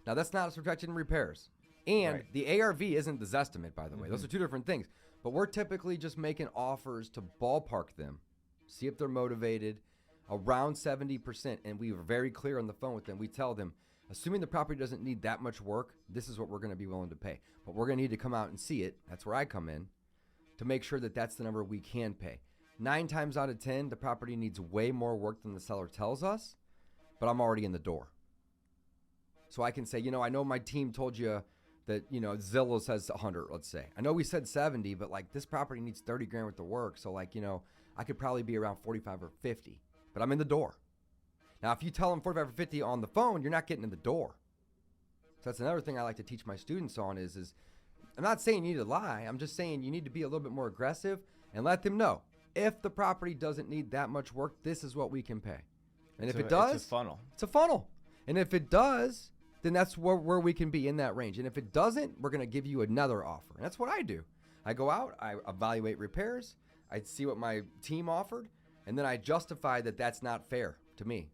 Now that's not subtracting repairs. And the ARV isn't the Zestimate, by the way. Those are 2 different things. But we're typically just making offers to ballpark them, see if they're motivated, around 70%. And we were very clear on the phone with them. We tell them, assuming the property doesn't need that much work, this is what we're going to be willing to pay. But we're going to need to come out and see it. That's where I come in, to make sure that that's the number we can pay. 9 times out of 10, the property needs way more work than the seller tells us, but I'm already in the door. So I can say, I know my team told you that, Zillow says 100, let's say. I know we said 70, but this property needs 30 grand worth of work. So I could probably be around 45 or 50, but I'm in the door. Now, if you tell them 45 or 50 on the phone, you're not getting in the door. So that's another thing I like to teach my students on is I'm not saying you need to lie. I'm just saying you need to be a little bit more aggressive and let them know if the property doesn't need that much work, this is what we can pay. And if it does, it's a funnel. It's a funnel. And if it does, then that's where we can be in that range. And if it doesn't, we're going to give you another offer. And that's what I do. I go out, I evaluate repairs, I see what my team offered, and then I justify that that's not fair to me.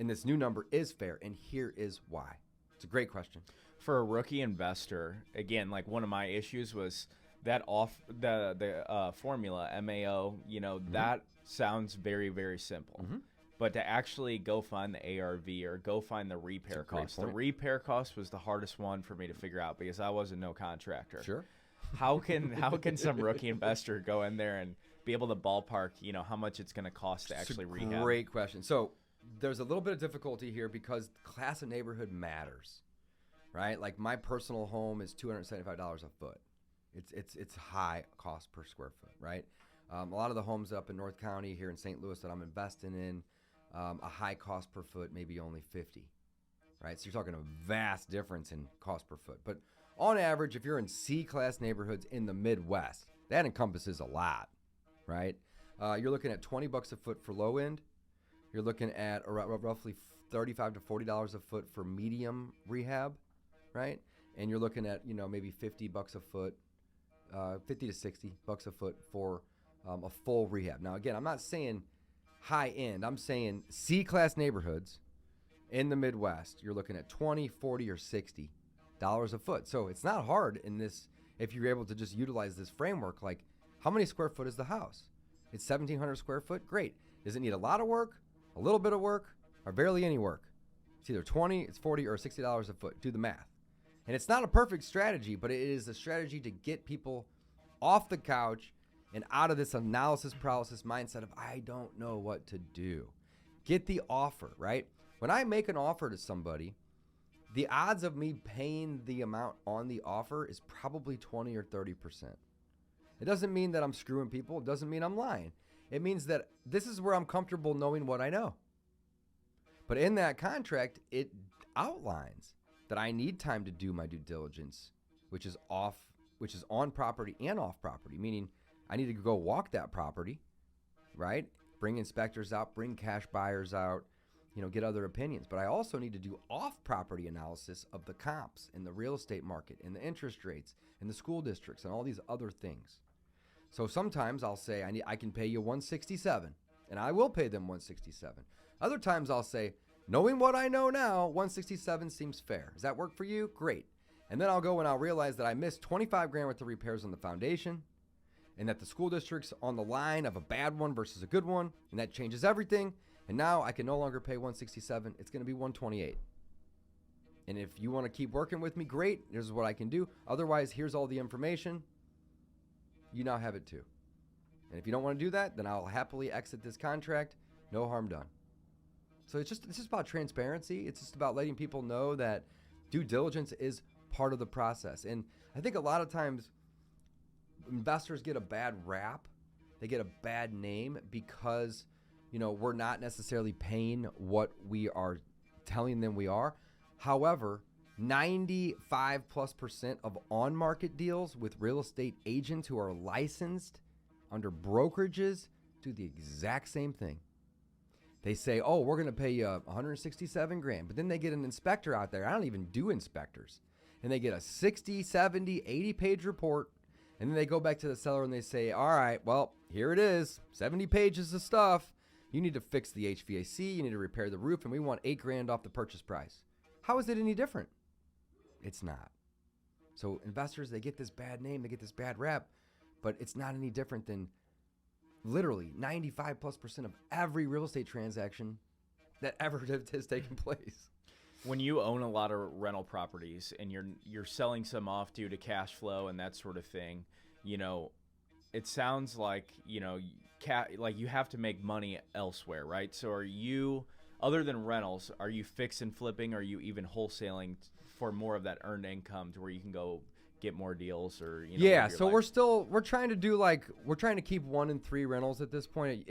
And this new number is fair, and here is why. It's a great question. For a rookie investor, again, like one of my issues was that the formula, MAO, that sounds very, very simple. But to actually go find the ARV or go find the repair cost. The repair cost was the hardest one for me to figure out because I wasn't no contractor. Sure. How can some rookie investor go in there and be able to ballpark, how much it's going to cost to actually rehab? Great question. So there's a little bit of difficulty here because class of neighborhood matters, right? Like my personal home is $275 a foot. It's high cost per square foot, right? A lot of the homes up in North County here in St. Louis that I'm investing in, a high cost per foot, maybe only 50, right? So you're talking a vast difference in cost per foot. But on average, if you're in C-class neighborhoods in the Midwest, that encompasses a lot, right? You're looking at $20 a foot for low end. You're looking at roughly $35 to $40 a foot for medium rehab, right? And you're looking at, maybe $50 a foot, 50 to $60 a foot for a full rehab. Now, again, I'm not saying high end. I'm saying C-class neighborhoods in the Midwest, you're looking at $20, $40, or $60 a foot. So it's not hard in this if you're able to just utilize this framework. Like, how many square foot is the house? It's 1,700 square foot. Great. Does it need a lot of work, a little bit of work, or barely any work? It's either 20, it's 40, or $60 a foot. Do the math. And it's not a perfect strategy, but it is a strategy to get people off the couch and out of this analysis paralysis mindset of, I don't know what to do. Get the offer, right? When I make an offer to somebody, the odds of me paying the amount on the offer is probably 20 or 30%. It doesn't mean that I'm screwing people. It doesn't mean I'm lying. It means that this is where I'm comfortable knowing what I know. But in that contract, it outlines that I need time to do my due diligence, which is on property and off property, meaning I need to go walk that property, right? Bring inspectors out, bring cash buyers out, get other opinions. But I also need to do off-property analysis of the comps in the real estate market and the interest rates and the school districts and all these other things. So sometimes I'll say I can pay you $167, and I will pay them $167. Other times I'll say, knowing what I know now, $167 seems fair. Does that work for you? Great. And then I'll go and I'll realize that I missed $25 grand worth of repairs on the foundation, and that the school district's on the line of a bad one versus a good one, and that changes everything. And now I can no longer pay $167. It's going to be $128. And if you want to keep working with me, great. Here's what I can do. Otherwise, here's all the information. You now have it too. And if you don't want to do that, then I'll happily exit this contract. No harm done. So it's just about transparency. It's just about letting people know that due diligence is part of the process. And I think a lot of times investors get a bad rap. They get a bad name because, we're not necessarily paying what we are telling them we are. However, 95+% of on-market deals with real estate agents who are licensed under brokerages do the exact same thing. They say, oh, we're going to pay you $167 grand, but then they get an inspector out there. I don't even do inspectors. And they get a 60, 70, 80-page report, and then they go back to the seller and they say, all right, well, here it is, 70 pages of stuff. You need to fix the HVAC, you need to repair the roof, and we want $8 grand off the purchase price. How is it any different? It's not. So investors, they get this bad name, they get this bad rap, but it's not any different than literally 95+% of every real estate transaction that ever has taken place. When you own a lot of rental properties and you're selling some off due to cash flow and that sort of thing, it sounds like, like you have to make money elsewhere, right? So are you, other than rentals, are you fix and flipping? Or are you even wholesaling for more of that earned income to where you can go get more deals or, Yeah, so we're trying to keep 1 in 3 rentals at this point.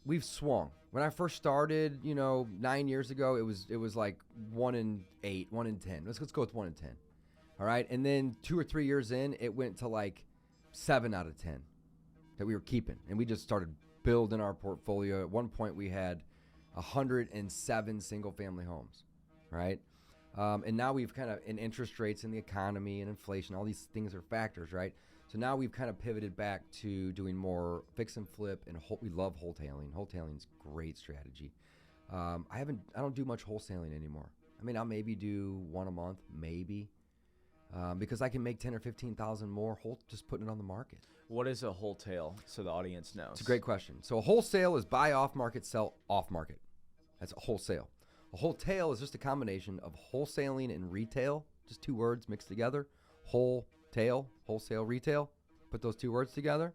we've swung. When I first started, 9 years ago, it was like 1 in 8, 1 in 10. Let's go with 1 in 10. All right. And then 2 or 3 years in, it went to like 7 out of 10 that we were keeping. And we just started building our portfolio. At one point, we had 107 single family homes. Right. And now we've kind of, in interest rates and the economy and inflation, all these things are factors, right? So now we've kind of pivoted back to doing more fix and flip, and we love wholetailing. Wholetaling's great strategy. I don't do much wholesaling anymore. I mean, I'll maybe do one a month, maybe, because I can make 10 or 15,000 more just putting it on the market. What is a wholesale, so the audience knows? It's a great question. So a wholesale is buy off market, sell off market. That's a wholesale. A wholesale is just a combination of wholesaling and retail, just 2 words mixed together. Wholesale, retail. Put those 2 words together.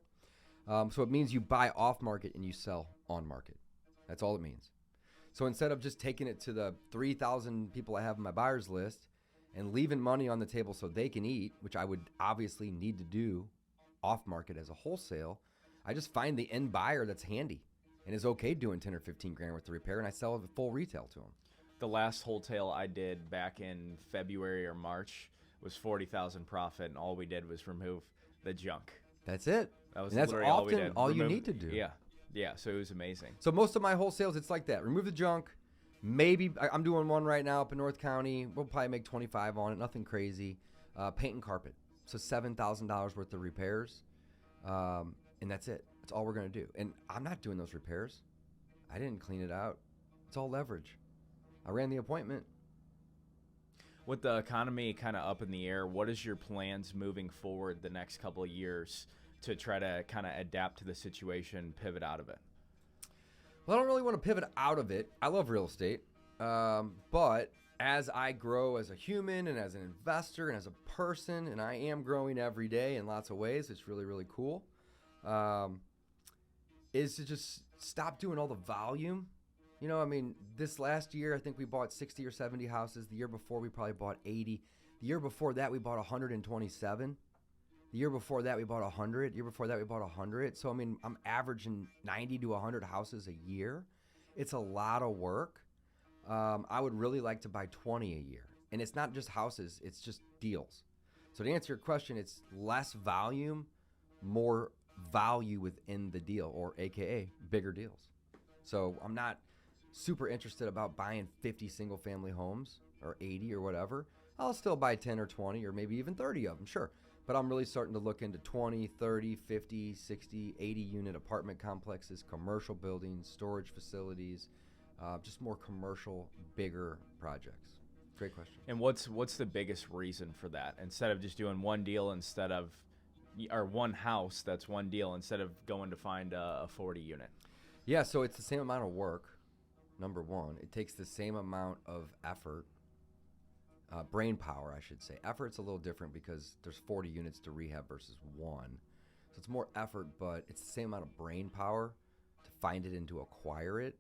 So it means you buy off market and you sell on market. That's all it means. So instead of just taking it to the 3,000 people I have on my buyers list and leaving money on the table so they can eat, which I would obviously need to do off market as a wholesale, I just find the end buyer that's handy and is okay doing 10 or 15 grand worth of repair, and I sell it full retail to them. The last wholesale I did back in February or March was 40,000 profit, and all we did was remove the junk. That's it. That was and that's literally all we often did. all you need to do. Yeah. So it was amazing. So most of my wholesales, it's like that. Remove the junk. Maybe I'm doing one right now up in North County. We'll probably make 25 on it. Nothing crazy. Paint and carpet. So $7,000 worth of repairs, and that's it. That's all we're gonna do. And I'm not doing those repairs. I didn't clean it out. It's all leverage. I ran the appointment. With the economy kind of up in the air, what is your plans moving forward the next couple of years to try to kind of adapt to the situation, pivot out of it? Well, I don't really want to pivot out of it. I love real estate. But as I grow as a human and as an investor and as a person, and I am growing every day in lots of ways, it's really, really cool, is to just stop doing all the volume. This last year, I think we bought 60 or 70 houses. The year before, we probably bought 80. The year before that, we bought 127. The year before that, we bought 100. The year before that, we bought 100. So, I'm averaging 90 to 100 houses a year. It's a lot of work. I would really like to buy 20 a year. And it's not just houses, it's just deals. So to answer your question, it's less volume, more value within the deal, or AKA bigger deals. So I'm not super interested about buying 50 single family homes or 80 or whatever. I'll still buy 10 or 20 or maybe even 30 of them, sure. But I'm really starting to look into 20, 30, 50, 60, 80 unit apartment complexes, commercial buildings, storage facilities, just more commercial, bigger projects. Great question. And what's the biggest reason for that? Instead of just doing one deal or one house that's one deal, instead of going to find a 40 unit? Yeah, so it's the same amount of work, number one. It takes the same amount of effort, brain power, I should say. Effort's a little different because there's 40 units to rehab versus one. So it's more effort, but it's the same amount of brain power to find it and to acquire it.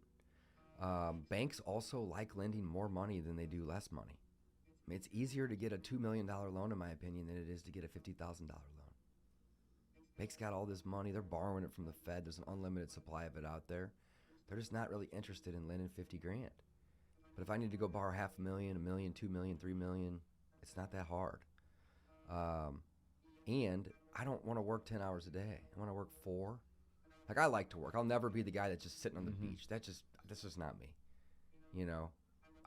Banks also like lending more money than they do less money. It's easier to get a $2 million loan, in my opinion, than it is to get a $50,000 loan. Banks got all this money. They're borrowing it from the Fed. There's an unlimited supply of it out there. They're just not really interested in lending 50 grand. But if I need to go borrow $500,000, $1 million, $2 million, $3 million, it's not that hard. And I don't want to work 10 hours a day. I want to work 4. Like, I like to work. I'll never be the guy that's just sitting on the beach. That's just not me.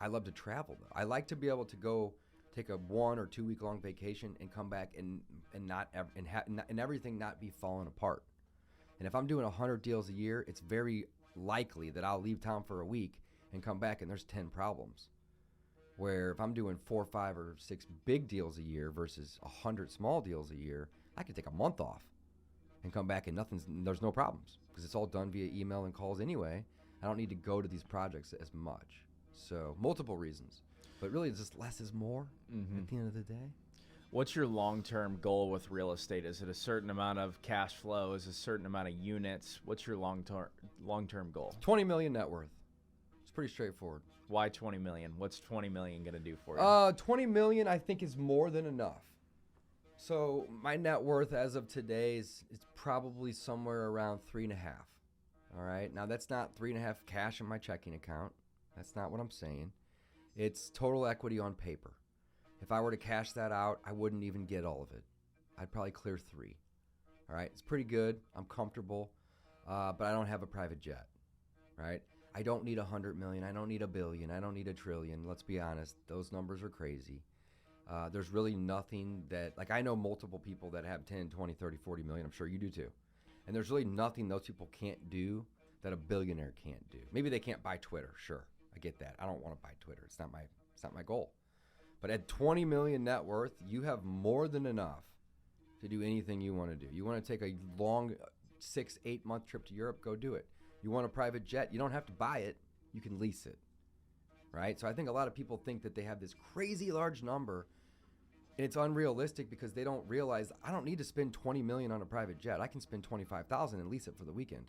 I love to travel, though. I like to be able to go take a 1 or 2 week long vacation and come back and everything not be falling apart. And if I'm doing 100 deals a year, it's very likely that I'll leave town for a week and come back and there's 10 problems. Where if I'm doing 4, 5, or 6 big deals a year versus 100 small deals a year, I could take a month off and come back and there's no problems because it's all done via email and calls anyway. I don't need to go to these projects as much. So multiple reasons, but really it's just less is more at the end of the day. What's your long-term goal with real estate? Is it a certain amount of cash flow? Is it a certain amount of units? What's your long-term goal? 20 million net worth. It's pretty straightforward. Why 20 million? What's 20 million going to do for you? 20 million I think is more than enough. So my net worth as of today is probably somewhere around 3.5. All right. Now, that's not 3.5 cash in my checking account. That's not what I'm saying. It's total equity on paper. If I were to cash that out, I wouldn't even get all of it. I'd probably clear 3. All right. It's pretty good. I'm comfortable. But I don't have a private jet. Right. I don't need 100 million. I don't need a billion. I don't need a trillion. Let's be honest. Those numbers are crazy. There's really nothing that, like, I know multiple people that have 10, 20, 30, 40 million. I'm sure you do too. And there's really nothing those people can't do that a billionaire can't do. Maybe they can't buy Twitter. Sure. I get that. I don't want to buy Twitter. It's not my goal. But at 20 million net worth, you have more than enough to do anything you want to do. You want to take a long 6-8 month trip to Europe, go do it. You want a private jet, you don't have to buy it, you can lease it. Right? So I think a lot of people think that they have this crazy large number, and it's unrealistic because they don't realize I don't need to spend 20 million on a private jet. I can spend 25,000 and lease it for the weekend.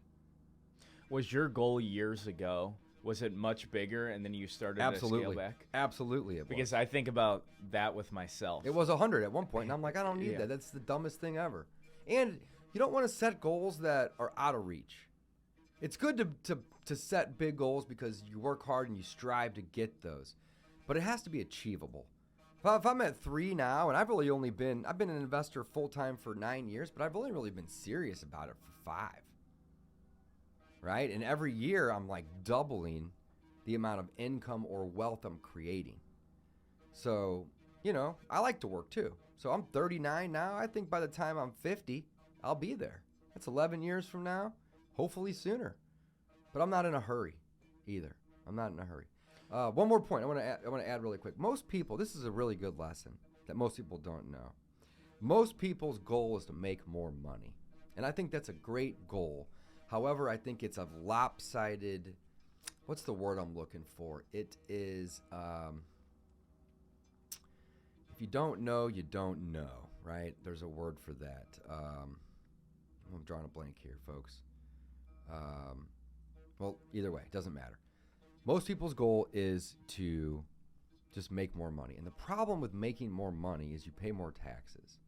Was your goal years ago, was it much bigger and then you started to scale back? Absolutely. Because I think about that with myself. It was 100 at one point, and I'm like, I don't need that. That's the dumbest thing ever. And you don't want to set goals that are out of reach. It's good to set big goals because you work hard and you strive to get those. But it has to be achievable. If I'm at 3 now, and I've been an investor full-time for 9 years, but I've only really been serious about it for 5. Right? And every year I'm like doubling the amount of income or wealth I'm creating. So, I like to work too. So I'm 39 now. I think by the time I'm 50, I'll be there. That's 11 years from now, hopefully sooner. But I'm not in a hurry either. I'm not in a hurry. One more point I want to add really quick. Most people, this is a really good lesson that most people don't know. Most people's goal is to make more money. And I think that's a great goal. However, I think it's a lopsided, what's the word I'm looking for? It is, if you don't know, you don't know, right? There's a word for that. I'm drawing a blank here, folks. Well, either way, it doesn't matter. Most people's goal is to just make more money. And the problem with making more money is you pay more taxes,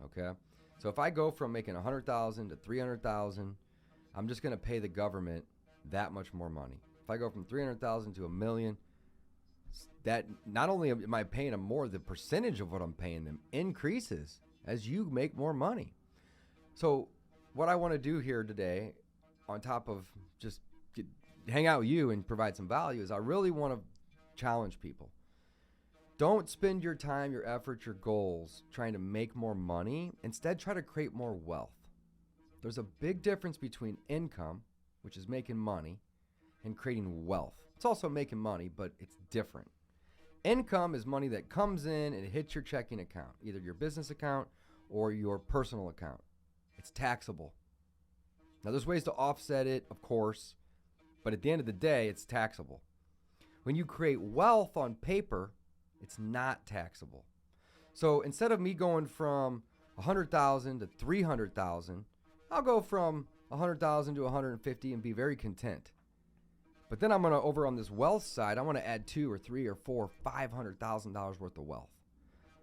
okay? So if I go from making $100,000 to $300,000, I'm just going to pay the government that much more money. If I go from $300,000 to $1 million, that not only am I paying them more, the percentage of what I'm paying them increases as you make more money. So what I want to do here today, on top of just hang out with you and provide some value, is I really want to challenge people. Don't spend your time, your effort, your goals trying to make more money. Instead, try to create more wealth. There's a big difference between income, which is making money, and creating wealth. It's also making money, but it's different. Income is money that comes in and it hits your checking account, either your business account or your personal account. It's taxable. Now, there's ways to offset it, of course, but at the end of the day, it's taxable. When you create wealth on paper, it's not taxable. So instead of me going from 100,000 to 300,000, I'll go from 100,000 to 150 and be very content. But then I'm going to, over on this wealth side, I want to add 2 or 3 or 4, $500,000 worth of wealth.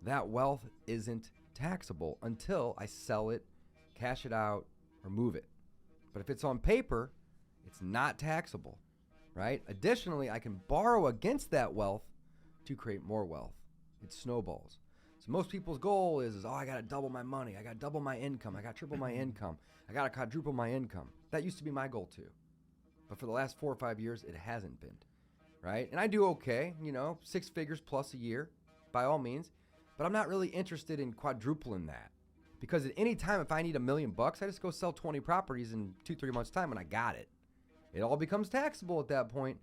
That wealth isn't taxable until I sell it, cash it out, or move it. But if it's on paper, it's not taxable, right? Additionally, I can borrow against that wealth to create more wealth. It snowballs. So most people's goal is I got to double my money. I got to double my income. I got to triple my income. I got to quadruple my income. That used to be my goal too. But for the last 4 or 5 years, it hasn't been, right? And I do okay, 6 figures plus a year, by all means. But I'm not really interested in quadrupling that. Because at any time, if I need $1 million, I just go sell 20 properties in 2-3 months' time and I got it. It all becomes taxable at that point.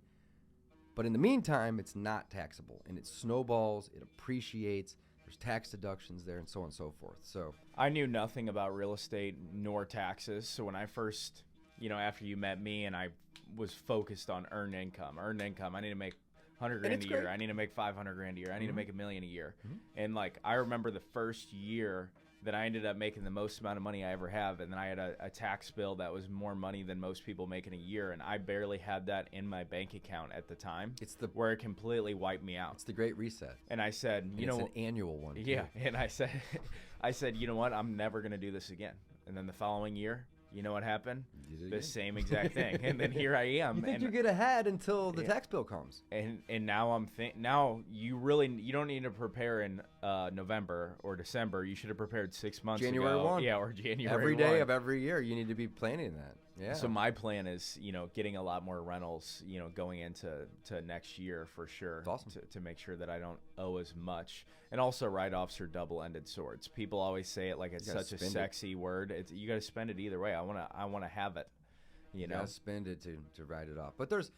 But in the meantime, it's not taxable. And it snowballs, it appreciates, there's tax deductions there, and so on and so forth. So I knew nothing about real estate nor taxes. So when I first, after you met me and I was focused on earned income, I need to make 100 grand a year. Great. I need to make 500 grand a year. I need to make $1 million a year. Mm-hmm. And I remember the first year that I ended up making the most amount of money I ever have. And then I had a tax bill that was more money than most people make in a year. And I barely had that in my bank account at the time. Where it completely wiped me out. It's the great reset. And I said, it's an annual one. Yeah. Too. And I said, you know what? I'm never going to do this again. And then the following year, You know what happened? You did it The again. same exact thing. And then here I am. You think and, you get ahead until the tax bill comes. And now now you don't need to prepare in November or December. You should have prepared 6 months January ago. 1. Yeah, or January Every day 1. of every year, you need to be planning that. Yeah. So my plan is, getting a lot more rentals, going into next year for sure. That's awesome. To make sure that I don't owe as much. And also write-offs are double-ended swords. People always say it like it's such a sexy word. You got to spend it either way. I want to have it. You know, spend it to write it off. But there's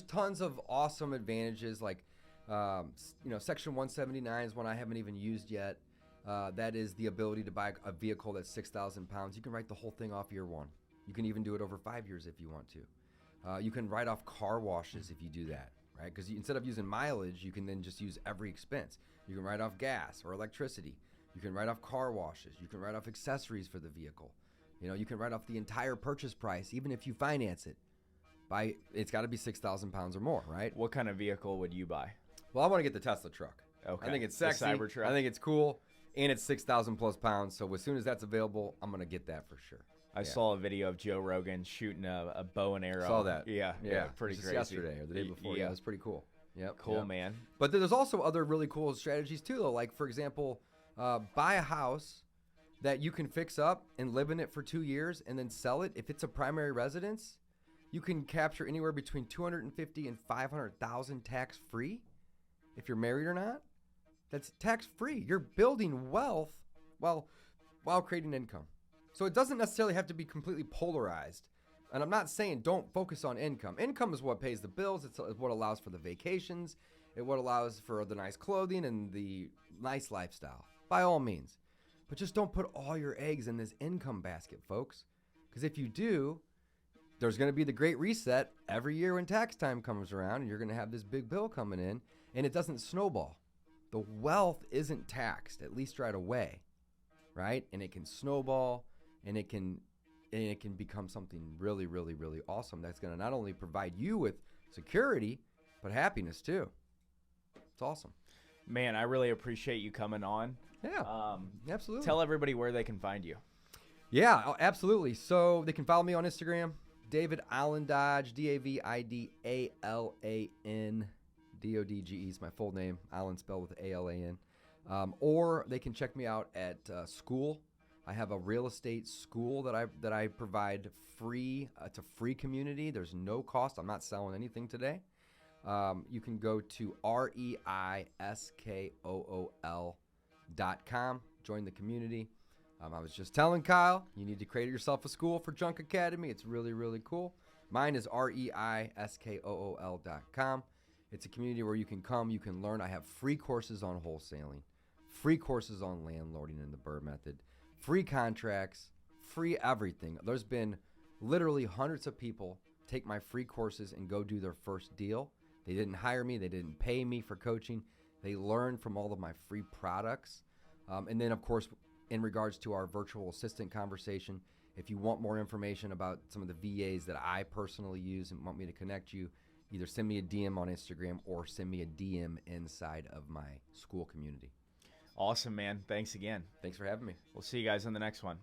tons of awesome advantages, like Section 179 is one I haven't even used yet. That is the ability to buy a vehicle that's 6,000 pounds. You can write the whole thing off year one. You can even do it over 5 years if you want to. You can write off car washes if you do that, right? Because instead of using mileage, you can then just use every expense. You can write off gas or electricity. You can write off car washes. You can write off accessories for the vehicle. You can write off the entire purchase price, even if you finance it. It's got to be 6,000 pounds or more, right? What kind of vehicle would you buy? Well, I want to get the Tesla truck. Okay. I think it's sexy. The Cybertruck. I think it's cool, and it's 6,000 plus pounds. So as soon as that's available, I'm gonna get that for sure. I saw a video of Joe Rogan shooting a bow and arrow. Saw that. Yeah, pretty Just crazy. yesterday or the day before. Yeah, it was pretty cool. Yep. Cool, man. But there's also other really cool strategies too, though. Like for example, buy a house that you can fix up and live in it for 2 years, and then sell it. If it's a primary residence, you can capture anywhere between $250,000 and $500,000 tax free. If you're married or not, that's tax free. You're building wealth while creating income. So it doesn't necessarily have to be completely polarized. And I'm not saying don't focus on income. Income is what pays the bills. It's what allows for the vacations. It's what allows for the nice clothing and the nice lifestyle, by all means. But just don't put all your eggs in this income basket, folks. Because if you do, there's going to be the great reset every year when tax time comes around, and you're going to have this big bill coming in, and it doesn't snowball. The wealth isn't taxed, at least right away, right? And it can snowball, and it can become something really, really, really awesome that's going to not only provide you with security, but happiness too. It's awesome. Man, I really appreciate you coming on. Yeah, absolutely. Tell everybody where they can find you. Yeah, absolutely. So they can follow me on Instagram, David Allen Dodge, DavidAlan Dodge is my full name, Allen spelled with ALAN. Or they can check me out at school. I have a real estate school that I provide free. It's a free community. There's no cost. I'm not selling anything today. You can go to reiskool.com. Join the community. I was just telling Kyle, you need to create yourself a school for Junk Academy. It's really, really cool. Mine is reiskool.com. It's a community where you can come, you can learn. I have free courses on wholesaling, free courses on landlording and the BRRRR Method, free contracts, free everything. There's been literally hundreds of people take my free courses and go do their first deal. They didn't hire me. They didn't pay me for coaching. They learned from all of my free products. And then, of course, in regards to our virtual assistant conversation, if you want more information about some of the VAs that I personally use and want me to connect you, either send me a DM on Instagram or send me a DM inside of my school community. Awesome, man. Thanks again. Thanks for having me. We'll see you guys on the next one.